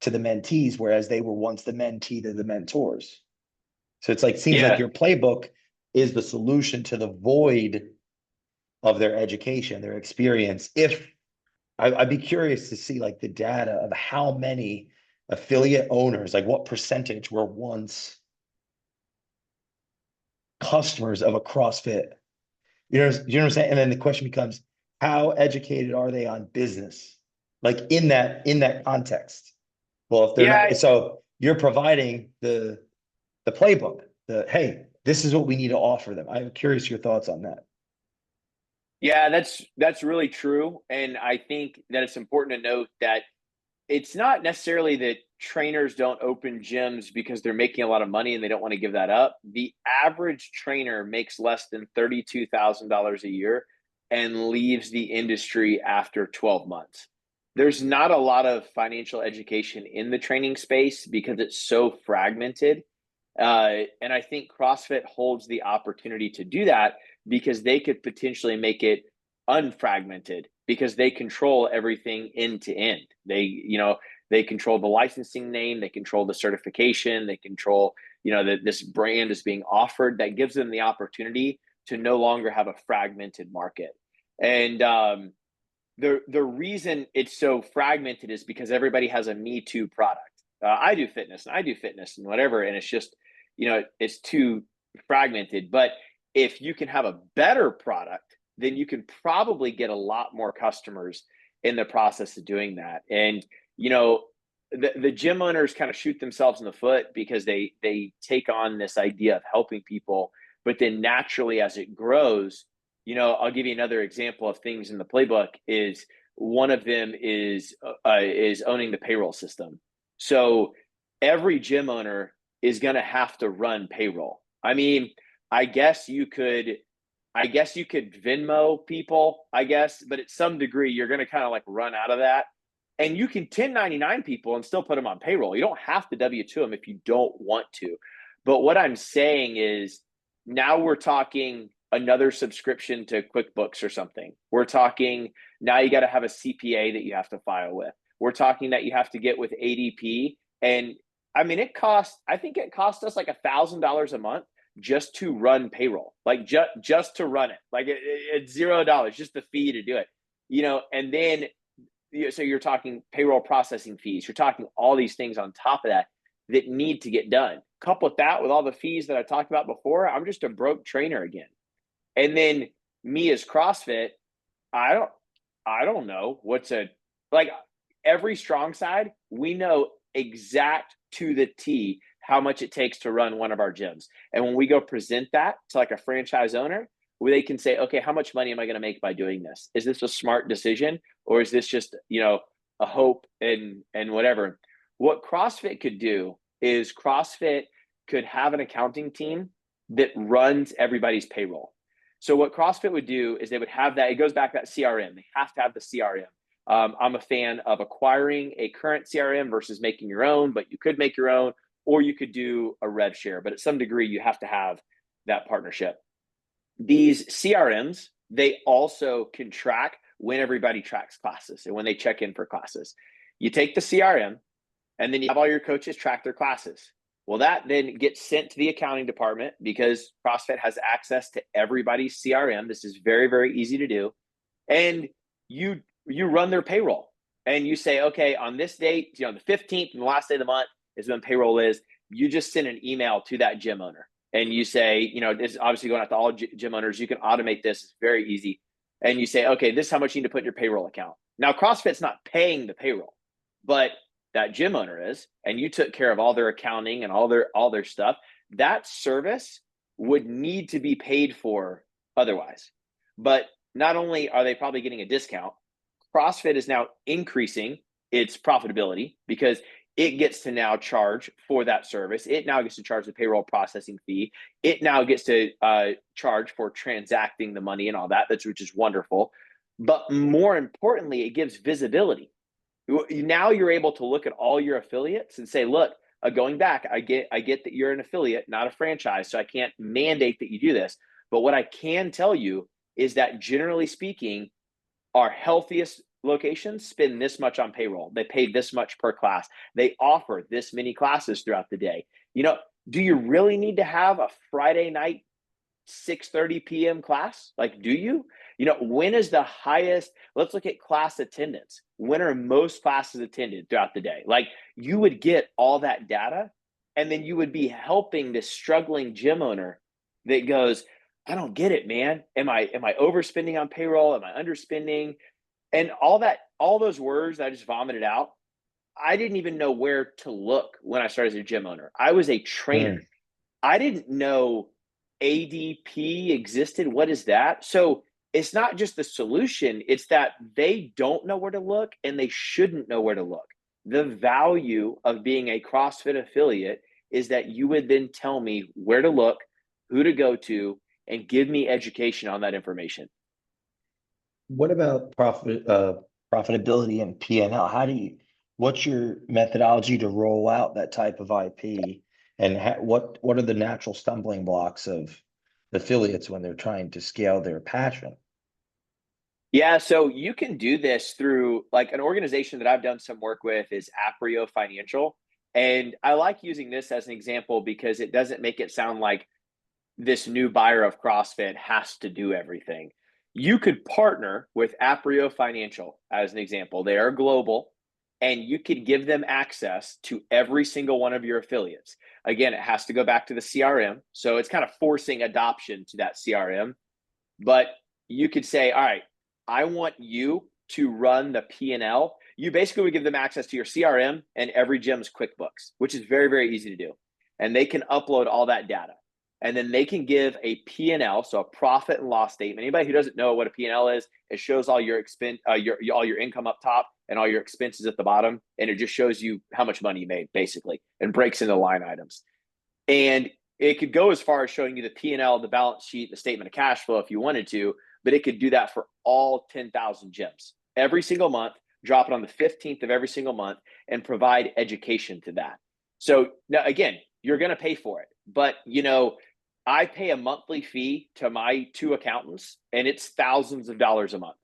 to the mentees, whereas they were once the mentee to the mentors. So it's like, seems like
Yeah.
your playbook is the solution to the void of their education, their experience. If I'd be curious to see like the data of how many affiliate owners, like what percentage were once customers of a CrossFit. You know what I'm saying? And then the question becomes, how educated are they on business? Like in that context. Well, if they're
Yeah.
not, so you're providing the playbook, the hey, this is what we need to offer them. I'm curious your thoughts on that.
Yeah, that's really true. And I think that it's important to note that it's not necessarily that trainers don't open gyms because they're making a lot of money and they don't want to give that up. The average trainer makes less than $32,000 a year and leaves the industry after 12 months. There's not a lot of financial education in the training space because it's so fragmented. And I think CrossFit holds the opportunity to do that because they could potentially make it unfragmented because they control everything end to end. They control the licensing name, they control the certification, they control, that this brand is being offered that gives them the opportunity to no longer have a fragmented market. And the reason it's so fragmented is because everybody has a Me Too product. I do fitness and I do fitness and whatever, and it's just, it's too fragmented. But if you can have a better product, then you can probably get a lot more customers in the process of doing that. And the gym owners kind of shoot themselves in the foot because they take on this idea of helping people, but then naturally as it grows, I'll give you another example of things in the playbook. Is one of them is owning the payroll system. So every gym owner is going to have to run payroll. I mean, I guess you could Venmo people, I guess, but at some degree, you're going to kind of like run out of that. And you can 1099 people and still put them on payroll. You don't have to W-2 them if you don't want to. But what I'm saying is now we're talking another subscription to QuickBooks or something. We're talking now you got to have a CPA that you have to file with. We're talking that you have to get with ADP. And I mean, I think it cost us like $1,000 a month just to run payroll, like just to run it, like it's $0, just the fee to do it, and then, so you're talking payroll processing fees, you're talking all these things on top of that that need to get done. Couple with that with all the fees that I talked about before, I'm just a broke trainer again. And then me as CrossFit, I don't know what's like every strong side, we know exact to the T how much it takes to run one of our gyms. And when we go present that to like a franchise owner, where they can say, okay, how much money am I going to make by doing this? Is this a smart decision? Or is this just, a hope and whatever? What CrossFit could do is CrossFit could have an accounting team that runs everybody's payroll. So what CrossFit would do is they would have that. It goes back to that CRM. They have to have the CRM. I'm a fan of acquiring a current CRM versus making your own, but you could make your own, or you could do a rev share. But at some degree, you have to have that partnership. These CRMs, they also can track when everybody tracks classes and when they check in for classes. You take the CRM and then you have all your coaches track their classes. Well, that then gets sent to the accounting department because CrossFit has access to everybody's CRM. This is very, very easy to do. And you run their payroll and you say, okay, on this date, the 15th and the last day of the month is when payroll is. You just send an email to that gym owner and you say, this is obviously going out to all gym owners. You can automate this. It's very easy. And you say, okay, this is how much you need to put in your payroll account. Now, CrossFit's not paying the payroll, but that gym owner is, and you took care of all their accounting and all their stuff. That service would need to be paid for otherwise. But not only are they probably getting a discount, CrossFit is now increasing its profitability because it gets to now charge for that service. It now gets to charge the payroll processing fee. It now gets to charge for transacting the money and all that, which is wonderful. But more importantly, it gives visibility. Now you're able to look at all your affiliates and say, look, going back, I get that you're an affiliate, not a franchise, so I can't mandate that you do this. But what I can tell you is that generally speaking, our healthiest locations spend this much on payroll. They pay this much per class. They offer this many classes throughout the day. Do you really need to have a Friday night 6:30 p.m. class? Like, do you? When is the highest? Let's look at class attendance. When are most classes attended throughout the day? Like, you would get all that data, and then you would be helping this struggling gym owner that goes, I don't get it, man. Am I overspending on payroll? Am I underspending? And all those words that I just vomited out, I didn't even know where to look when I started as a gym owner. I was a trainer.
Mm.
I didn't know ADP existed. What is that? So it's not just the solution, it's that they don't know where to look and they shouldn't know where to look. The value of being a CrossFit affiliate is that you would then tell me where to look, who to go to, and give me education on that information.
What about profitability and P&L? What's your methodology to roll out that type of IP? And what are the natural stumbling blocks of affiliates when they're trying to scale their passion?
Yeah, so you can do this through like an organization that I've done some work with is Aprio Financial. And I like using this as an example because it doesn't make it sound like this new buyer of CrossFit has to do everything. You could partner with Aprio Financial as an example. They are global and you could give them access to every single one of your affiliates. Again, it has to go back to the CRM. So it's kind of forcing adoption to that CRM. But you could say, all right, I want you to run the P&L. You basically would give them access to your CRM and every gym's QuickBooks, which is very, very easy to do. And they can upload all that data. And then they can give a P&L, so a profit and loss statement. Anybody who doesn't know what a P&L is, it shows all your all your income up top and all your expenses at the bottom, and it just shows you how much money you made, basically, and breaks into line items. And it could go as far as showing you the P&L, the balance sheet, the statement of cash flow if you wanted to, but it could do that for all 10,000 gyms every single month, drop it on the 15th of every single month, and provide education to that. So now, again, you're going to pay for it, but I pay a monthly fee to my two accountants, and it's thousands of dollars a month.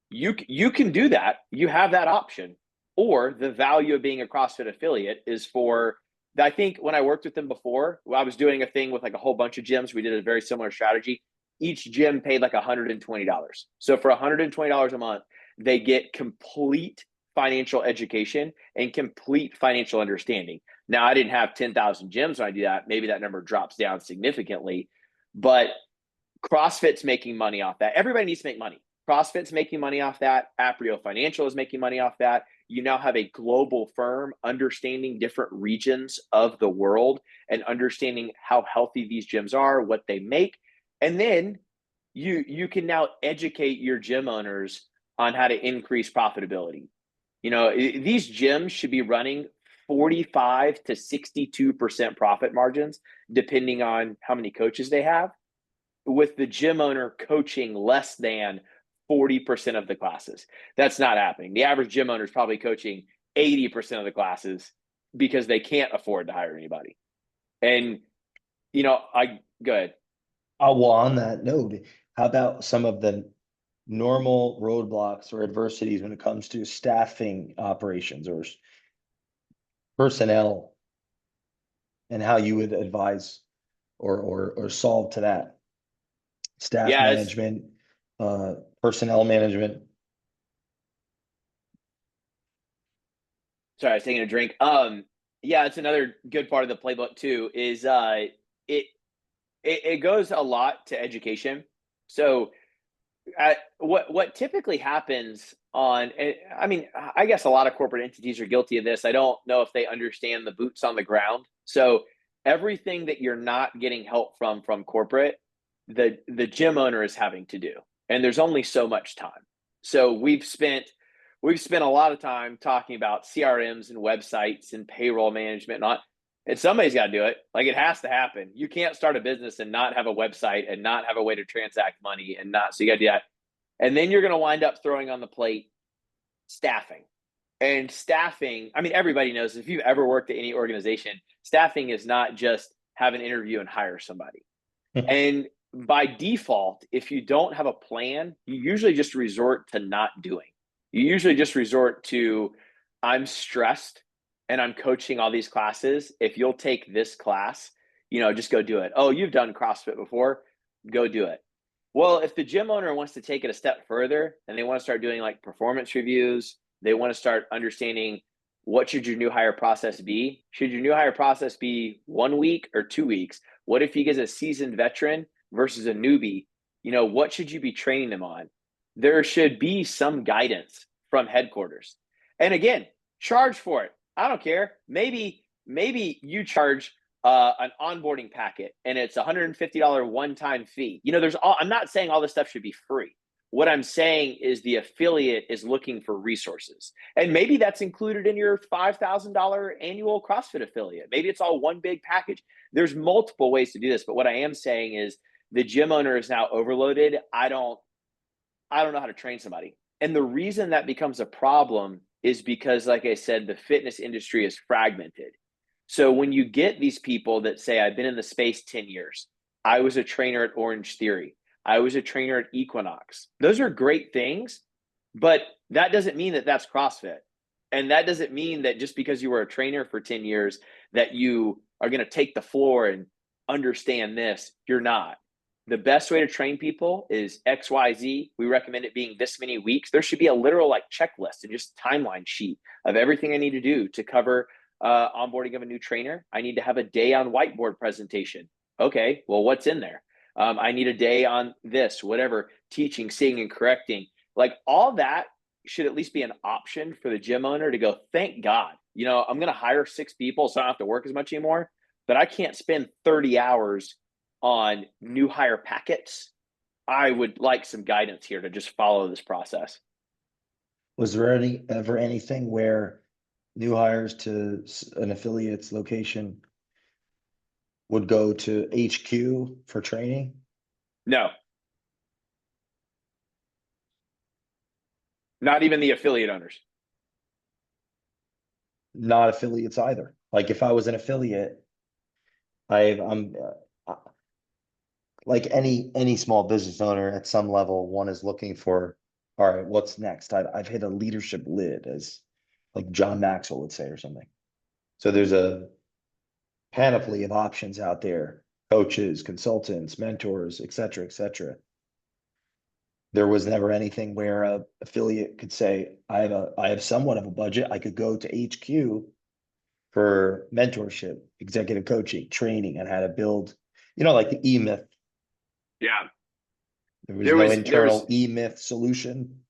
You can do that. You have that option. Or the value of being a CrossFit affiliate is for, I think when I worked with them before, I was doing a thing with like a whole bunch of gyms. We did a very similar strategy. Each gym paid like $120. So for $120 a month, they get complete financial education and complete financial understanding. Now, I didn't have 10,000 gyms when I do that. Maybe that number drops down significantly, but CrossFit's making money off that. Everybody needs to make money. CrossFit's making money off that. Aprio Financial is making money off that. You now have a global firm understanding different regions of the world and understanding how healthy these gyms are, what they make. And then you can now educate your gym owners on how to increase profitability. These gyms should be running 45 to 62% profit margins, depending on how many coaches they have, with the gym owner coaching less than 40% of the classes. That's not happening. The average gym owner is probably coaching 80% of the classes because they can't afford to hire anybody. And, I go ahead.
Well, on that note, how about some of the normal roadblocks or adversities when it comes to staffing operations or personnel, and how you would advise or solve to that? Staff
Yeah, it's,
management, personnel management.
sorry, I was taking a drink. Yeah, it's another good part of the playbook too, is it it goes a lot to education. So what typically happens I mean, I guess a lot of corporate entities are guilty of this. I don't know if they understand the boots on the ground. So everything that you're not getting help from corporate, the gym owner is having to do. And there's only so much time. So we've spent a lot of time talking about CRMs and websites and payroll management and all. And somebody's got to do it. Like, it has to happen. You can't start a business and not have a website and not have a way to transact money and not. So you got to do that. And then you're going to wind up throwing on the plate staffing. And staffing, I mean, everybody knows if you've ever worked at any organization, staffing is not just have an interview and hire somebody. And by default, if you don't have a plan, you usually just resort to not doing. You usually just resort to, I'm stressed and I'm coaching all these classes. If you'll take this class, just go do it. Oh, you've done CrossFit before, go do it. Well, if the gym owner wants to take it a step further and they want to start doing like performance reviews, they want to start understanding, what should your new hire process be? Should your new hire process be 1 week or 2 weeks? What if he gets a seasoned veteran versus a newbie? What should you be training them on? There should be some guidance from headquarters. And again, charge for it. I don't care. Maybe you charge an onboarding packet and it's $150 one-time fee. I'm not saying all this stuff should be free. What I'm saying is the affiliate is looking for resources. And maybe that's included in your $5,000 annual CrossFit affiliate. Maybe it's all one big package. There's multiple ways to do this. But what I am saying is the gym owner is now overloaded. I don't know how to train somebody. And the reason that becomes a problem is because, like I said, the fitness industry is fragmented. So when you get these people that say, I've been in the space 10 years, I was a trainer at Orange Theory, I was a trainer at Equinox. Those are great things, but that doesn't mean that that's CrossFit. And that doesn't mean that just because you were a trainer for 10 years that you are going to take the floor and understand this. You're not. The best way to train people is XYZ. We recommend it being this many weeks. There should be a literal like checklist and just timeline sheet of everything I need to do to cover onboarding of a new trainer. I need to have a day on whiteboard presentation. Okay, well, what's in there? I need a day on this, whatever, teaching, seeing, and correcting. Like, all that should at least be an option for the gym owner to go, thank God, I'm going to hire 6 people so I don't have to work as much anymore, but I can't spend 30 hours on new hire packets. I would like some guidance here to just follow this process.
Was there ever anything where new hires to an affiliate's location would go to HQ for training?
No, not even the affiliate owners.
Not affiliates either. Like, if I was an affiliate, I'm like any small business owner at some level, one is looking for, all right, what's next? I've hit a leadership lid, as like John Maxwell would say, or something. So there's a panoply of options out there: coaches, consultants, mentors, et cetera, et cetera. There was never anything where a affiliate could say, I have somewhat of a budget. I could go to HQ for mentorship, executive coaching, training, and how to build, like the E-Myth.
Yeah.
There was no internal E-Myth solution.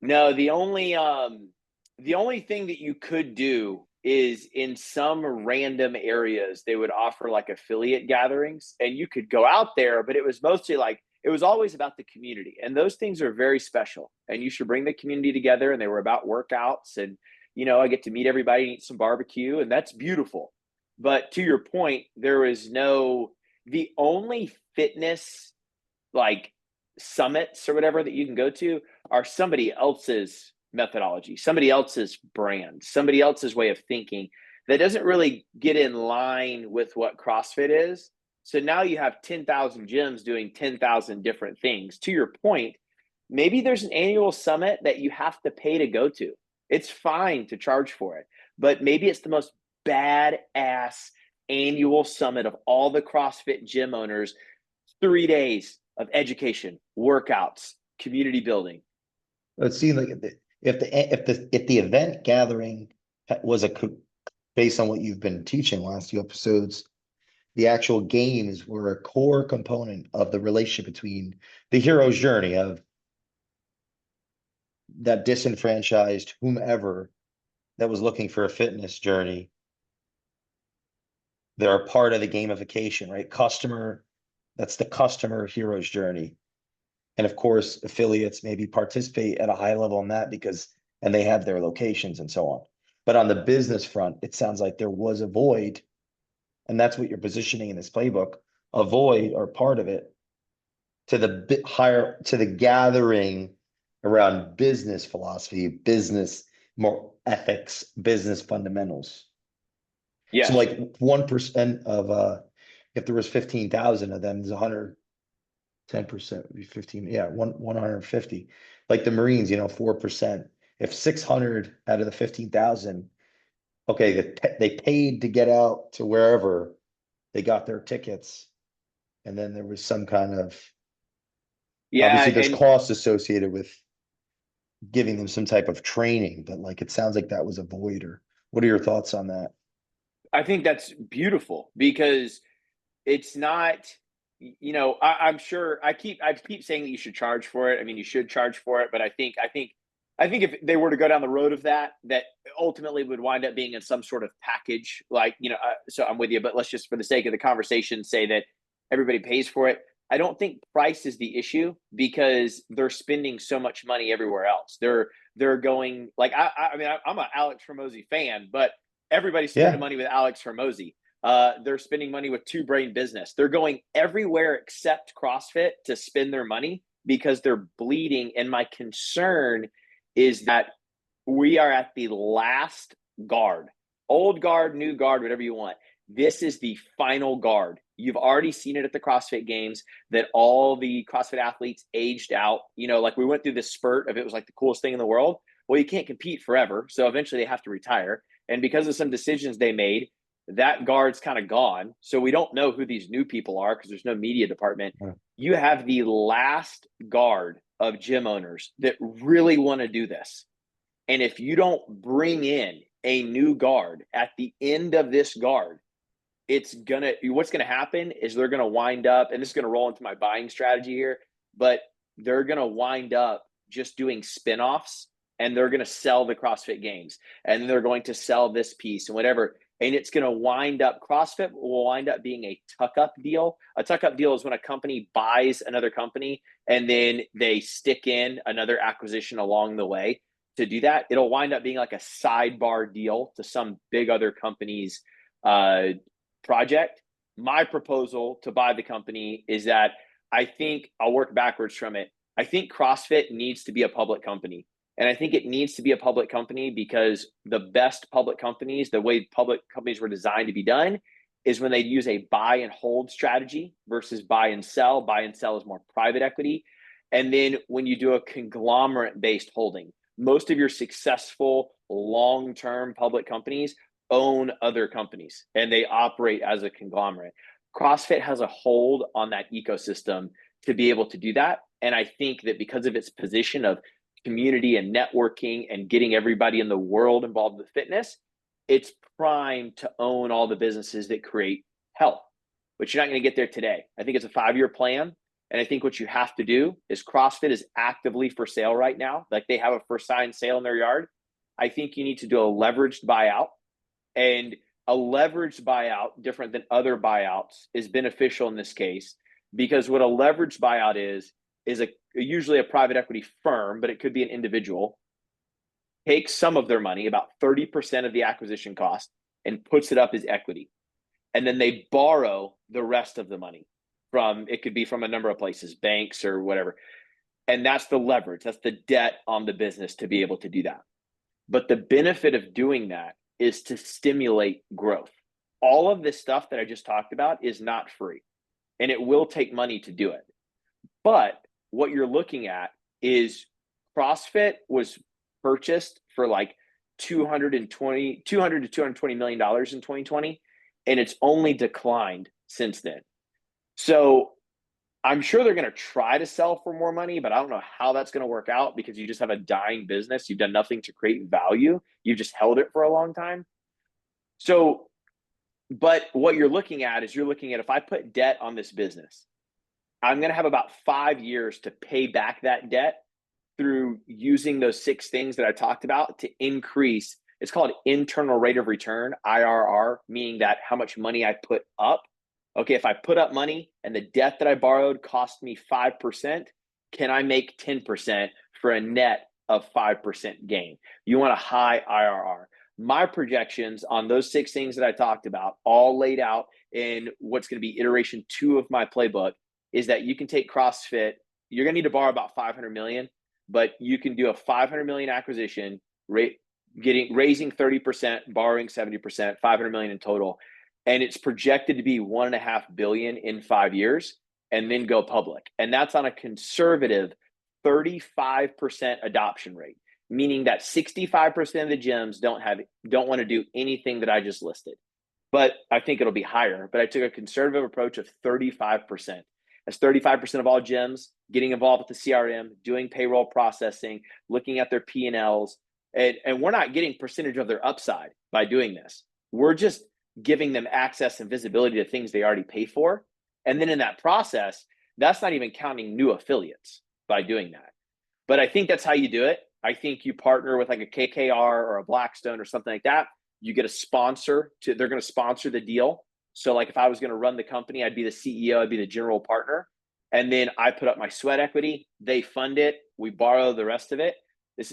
No, the only thing that you could do is, in some random areas, they would offer like affiliate gatherings and you could go out there, but it was mostly like, it was always about the community. And those things are very special and you should bring the community together. And they were about workouts and, I get to meet everybody and eat some barbecue, and that's beautiful. But to your point, the only fitness like summits or whatever that you can go to are somebody else's methodology, somebody else's brand, somebody else's way of thinking that doesn't really get in line with what CrossFit is. So now you have 10,000 gyms doing 10,000 different things. To your point, maybe there's an annual summit that you have to pay to go to. It's fine to charge for it, but maybe it's the most badass annual summit of all the CrossFit gym owners. 3 days of education, workouts, community building.
It seemed like if the event gathering was based on what you've been teaching last few episodes, the actual games were a core component of the relationship between the hero's journey of that disenfranchised whomever that was looking for a fitness journey. They're a part of the gamification, right? That's the customer hero's journey. And of course, affiliates maybe participate at a high level in that because and they have their locations and so on. But on the business front, it sounds like there was a void, and that's what you're positioning in this playbook, a void or part of it to the bit higher to the gathering around business philosophy, business more ethics, business fundamentals. So
Yes.
like 1% of if there was 15,000 of them, there's 110% would be 15. Yeah, 150. Like the Marines, 4%. If 600 out of the 15,000, okay, they paid to get out to wherever they got their tickets, and then there was some kind of
Yeah.
obviously there's
And
costs associated with giving them some type of training, but like it sounds like that was a void. Or what are your thoughts on that?
I think that's beautiful because it's not, I'm sure I keep saying that you should charge for it. I mean, you should charge for it, but I think if they were to go down the road of that ultimately would wind up being in some sort of package, like, so I'm with you, but let's just, for the sake of the conversation, say that everybody pays for it. I don't think price is the issue because they're spending so much money everywhere else. They're going like, I mean, I'm an Alex Hormozy fan, but everybody's spending
Yeah.
money with Alex Hormozy. They're spending money with Two Brain Business. They're going everywhere except CrossFit to spend their money because they're bleeding. And my concern is that we are at the last guard, old guard, new guard, whatever you want. This is the final guard. You've already seen it at the CrossFit Games that all the CrossFit athletes aged out. Like we went through this spurt of it was like the coolest thing in the world. Well, you can't compete forever. So eventually they have to retire. And because of some decisions they made, that guard's kind of gone. So we don't know who these new people are because there's no media department. You have the last guard of gym owners that really want to do this. And if you don't bring in a new guard at the end of this guard, what's gonna happen is they're gonna wind up, and this is gonna roll into my buying strategy here, but they're gonna wind up just doing spin-offs and they're gonna sell the CrossFit Games and they're going to sell this piece and whatever. And it's gonna wind up, CrossFit will wind up being a tuck-up deal. A tuck-up deal is when a company buys another company and then they stick in another acquisition along the way to do that. It'll wind up being like a sidebar deal to some big other company's project. My proposal to buy the company is that I think I'll work backwards from it. I think CrossFit needs to be a public company. And I think it needs to be a public company because the best public companies, the way public companies were designed to be done, is when they use a buy and hold strategy versus buy and sell. Buy and sell is more private equity. And then when you do a conglomerate based holding, most of your successful long term public companies own other companies and they operate as a conglomerate. CrossFit has a hold on that ecosystem to be able to do that. And I think that because of its position of community and networking and getting everybody in the world involved with fitness, it's primed to own all the businesses that create health. But you're not going to get there today. I think it's a 5-year plan. And I think what you have to do is CrossFit is actively for sale right now. Like they have a for sign sale in their yard. I think you need to do a leveraged buyout. And a leveraged buyout, different than other buyouts, is beneficial in this case because what a leveraged buyout is usually a private equity firm, but it could be an individual, takes some of their money, about 30% of the acquisition cost, and puts it up as equity. And then they borrow the rest of the money it could be from a number of places, banks or whatever. And that's the leverage. That's the debt on the business to be able to do that. But the benefit of doing that is to stimulate growth. All of this stuff that I just talked about is not free, and it will take money to do it. But what you're looking at is CrossFit was purchased for like 200 to 220 million dollars in 2020, and it's only declined since then. So I'm sure they're going to try to sell for more money, but I don't know how that's going to work out because you just have a dying business. You've done nothing to create value. You've just held it for a long time. So, but what you're looking at is if I put debt on this business, I'm going to have about 5 years to pay back that debt through using those 6 things that I talked about to increase. It's called internal rate of return, IRR, meaning that how much money I put up. Okay, if I put up money and the debt that I borrowed cost me 5%, can I make 10% for a net of 5% gain. You want a high IRR. My projections on those 6 things that I talked about, all laid out in what's going to be iteration 2 of my playbook, is that you can take CrossFit. You're going to need to borrow about 500 million, but you can do a 500 million acquisition, raising 30%, borrowing 70%, 500 million in total, and it's projected to be 1.5 billion in 5 years, and then go public. And that's on a conservative 35% adoption rate, meaning that 65% of the gyms don't want to do anything that I just listed. But I think it'll be higher. But I took a conservative approach of 35%. That's 35% of all gyms getting involved with the CRM, doing payroll processing, looking at their P&Ls. And we're not getting percentage of their upside by doing this. We're just giving them access and visibility to things they already pay for. And then in that process, that's not even counting new affiliates by doing that. But I think that's how you do it. I think you partner with like a KKR or a Blackstone or something like that. You get a sponsor they're going to sponsor the deal. So like if I was going to run the company, I'd be the CEO, I'd be the general partner. And then I put up my sweat equity, they fund it, we borrow the rest of it.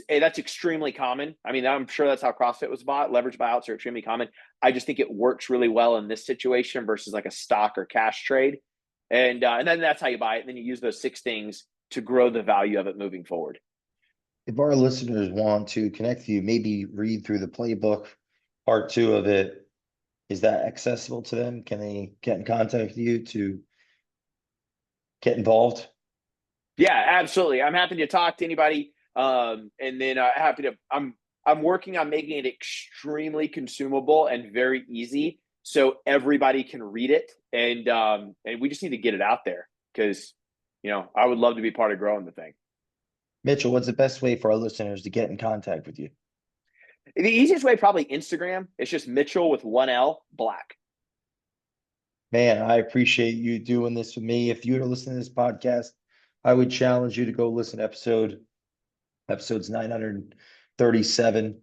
That's extremely common. I mean, I'm sure that's how CrossFit was bought. Leverage buyouts are extremely common. I just think it works really well in this situation versus like a stock or cash trade. And then that's how you buy it. And then you use those 6 things to grow the value of it moving forward.
If our listeners want to connect with you, maybe read through the playbook, part 2 of it, is that accessible to them? Can they get in contact with you to get involved?
Yeah, absolutely. I'm happy to talk to anybody. And then I'm working on making it extremely consumable and very easy so everybody can read it. And we just need to get it out there because, I would love to be part of growing the thing.
Mitchell, what's the best way for our listeners to get in contact with you?
The easiest way, probably Instagram. It's just Mitchel with 1L Black.
Man, I appreciate you doing this with me. If you were to listen to this podcast, I would challenge you to go listen to episodes 937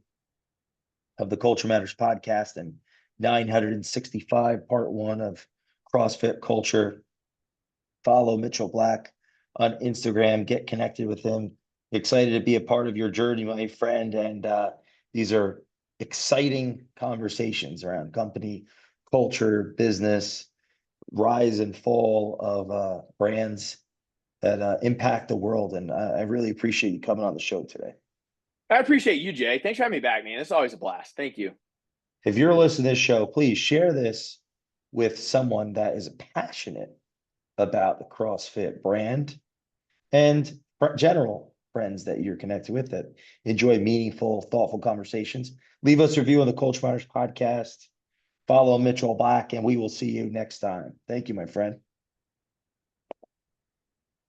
of the Culture Matters podcast and 965, part 1 of CrossFit Culture. Follow Mitchel Black on Instagram, get connected with him. Excited to be a part of your journey, my friend. And these are exciting conversations around company culture, business, rise and fall of brands that impact the world. And I really appreciate you coming on the show today.
I appreciate you, Jay. Thanks for having me back, man. It's always a blast. Thank you.
If you're listening to this show, please share this with someone that is passionate about the CrossFit brand and general friends that you're connected with that enjoy meaningful, thoughtful conversations. Leave us a review on the Culture Matters podcast. Follow Mitchel Black, and we will see you next time. Thank you, my friend.